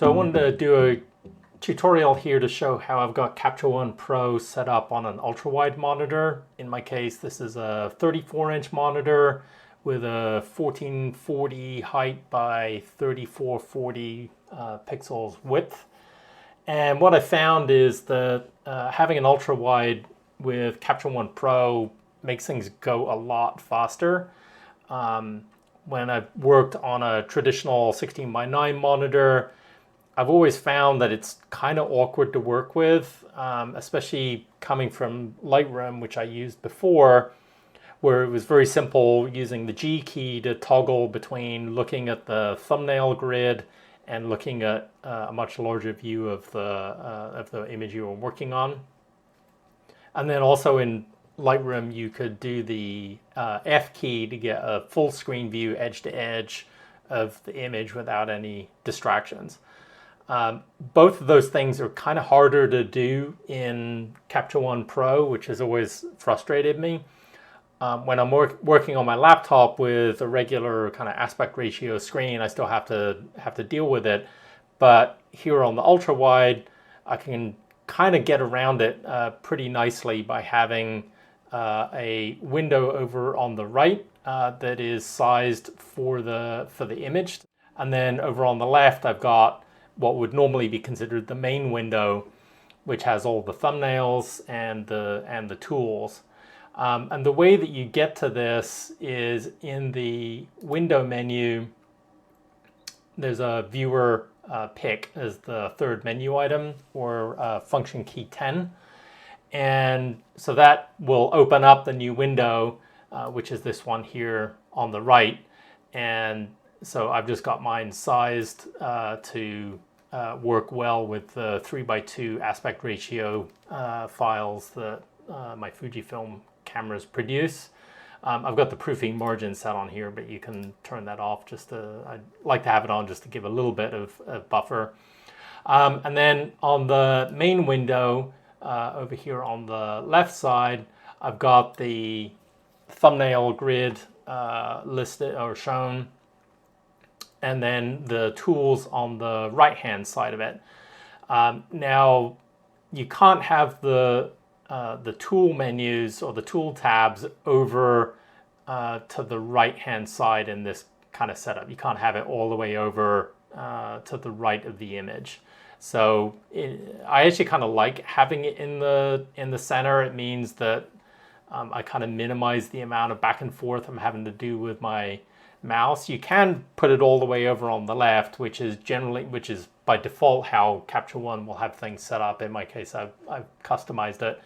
So I wanted to do a tutorial here to show how I've got Capture One Pro set up on an ultra-wide monitor. In my case, this is a 34-inch monitor with a 1440 height by 3440 pixels width. And what I found is that having an ultra-wide with Capture One Pro makes things go a lot faster. When I've worked on a traditional 16:9 monitor, I've always found that it's kind of awkward to work with, especially coming from Lightroom, which I used before, where it was very simple using the G key to toggle between looking at the thumbnail grid and looking at a much larger view of the image you were working on. And then also in Lightroom, you could do the F key to get a full screen view edge to edge of the image without any distractions. Both of those things are kind of harder to do in Capture One Pro, which has always frustrated me. When I'm working on my laptop with a regular kind of aspect ratio screen, I still have to deal with it. But here on the ultra wide, I can kind of get around it pretty nicely by having a window over on the right that is sized for the image, and then over on the left, I've got what would normally be considered the main window, which has all the thumbnails and the tools. And the way that you get to this is in the window menu. There's a viewer pick as the third menu item, or function key 10. And so that will open up the new window, which is this one here on the right. And so I've just got mine sized to work well with the 3:2 aspect ratio files that my Fujifilm cameras produce. I've got the proofing margin set on here, but you can turn that off I'd like to have it on just to give a little bit of buffer. And then on the main window, over here on the left side, I've got the thumbnail grid listed or shown, and then the tools on the right-hand side of it. Now, you can't have the tool menus or the tool tabs over to the right-hand side in this kind of setup. You can't have it all the way over to the right of the image. So I actually kind of like having it in the center. It means that I kind of minimize the amount of back and forth I'm having to do with my mouse. You can put it all the way over on the left, which is by default how Capture One will have things set up. In my case, I've customized it.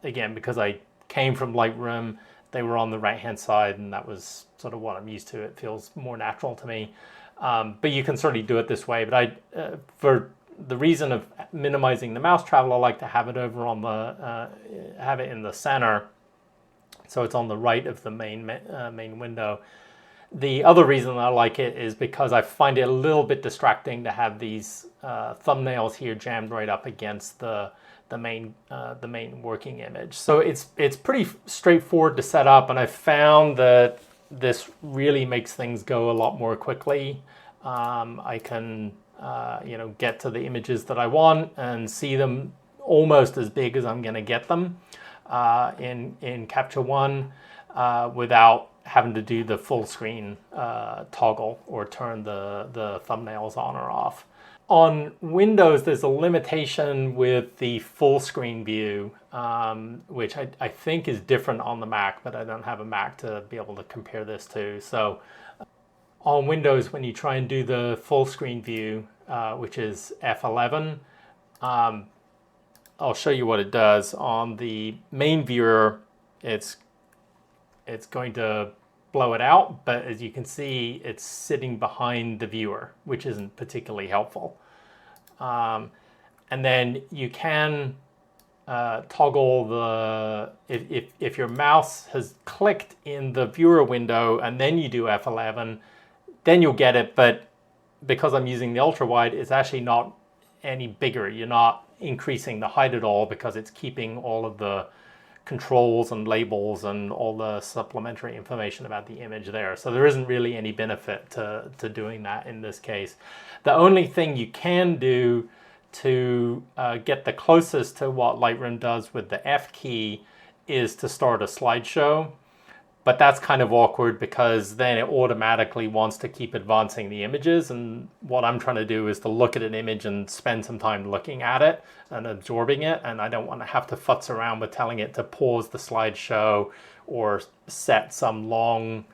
Again, because I came from Lightroom, they were on the right-hand side, and that was sort of what I'm used to. It feels more natural to me. But you can certainly do it this way. But for the reason of minimizing the mouse travel, I like to have it over on have it in the center, so it's on the right of the main window. The other reason I like it is because I find it a little bit distracting to have these thumbnails here jammed right up against the main working image. So it's pretty straightforward to set up, and I found that this really makes things go a lot more quickly. I can get to the images that I want and see them almost as big as I'm going to get them in Capture One without having to do the full screen toggle or turn the thumbnails on or off. On Windows, there's a limitation with the full screen view, which I think is different on the Mac, but I don't have a Mac to be able to compare this to. So on Windows, when you try and do the full screen view, which is F11, I'll show you what it does. On the main viewer, it's going to blow it out, but as you can see, it's sitting behind the viewer, which isn't particularly helpful. And then you can toggle if your mouse has clicked in the viewer window and then you do F11, then you'll get it. But because I'm using the ultra wide, it's actually not any bigger. You're not increasing the height at all because it's keeping all of the controls and labels and all the supplementary information about the image there. So there isn't really any benefit to doing that in this case. The only thing you can do to get the closest to what Lightroom does with the F key is to start a slideshow. But that's kind of awkward because then it automatically wants to keep advancing the images. And what I'm trying to do is to look at an image and spend some time looking at it and absorbing it. And I don't want to have to futz around with telling it to pause the slideshow or set some long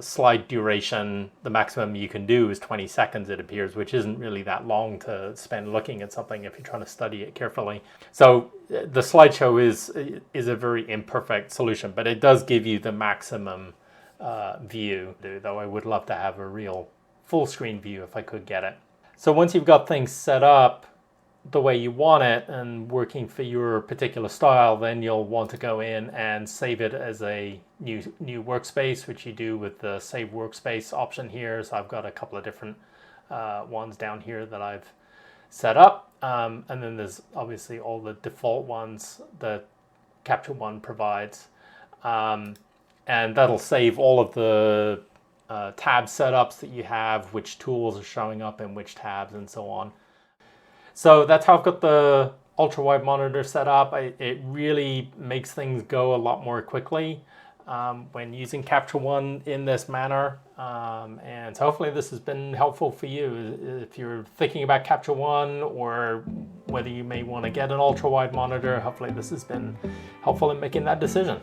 slide duration. The maximum you can do is 20 seconds, it appears, which isn't really that long to spend looking at something if you're trying to study it carefully. So the slideshow is a very imperfect solution, but it does give you the maximum view, though I would love to have a real full screen view if I could get it. So once you've got things set up the way you want it and working for your particular style, then you'll want to go in and save it as a new workspace, which you do with the save workspace option here. So I've got a couple of different ones down here that I've set up, and then there's obviously all the default ones that Capture One provides, and that'll save all of the tab setups that you have, which tools are showing up in which tabs and so on. So that's how I've got the ultra-wide monitor set up. It really makes things go a lot more quickly when using Capture One in this manner. And so hopefully this has been helpful for you if you're thinking about Capture One, or whether you may want to get an ultra-wide monitor. Hopefully this has been helpful in making that decision.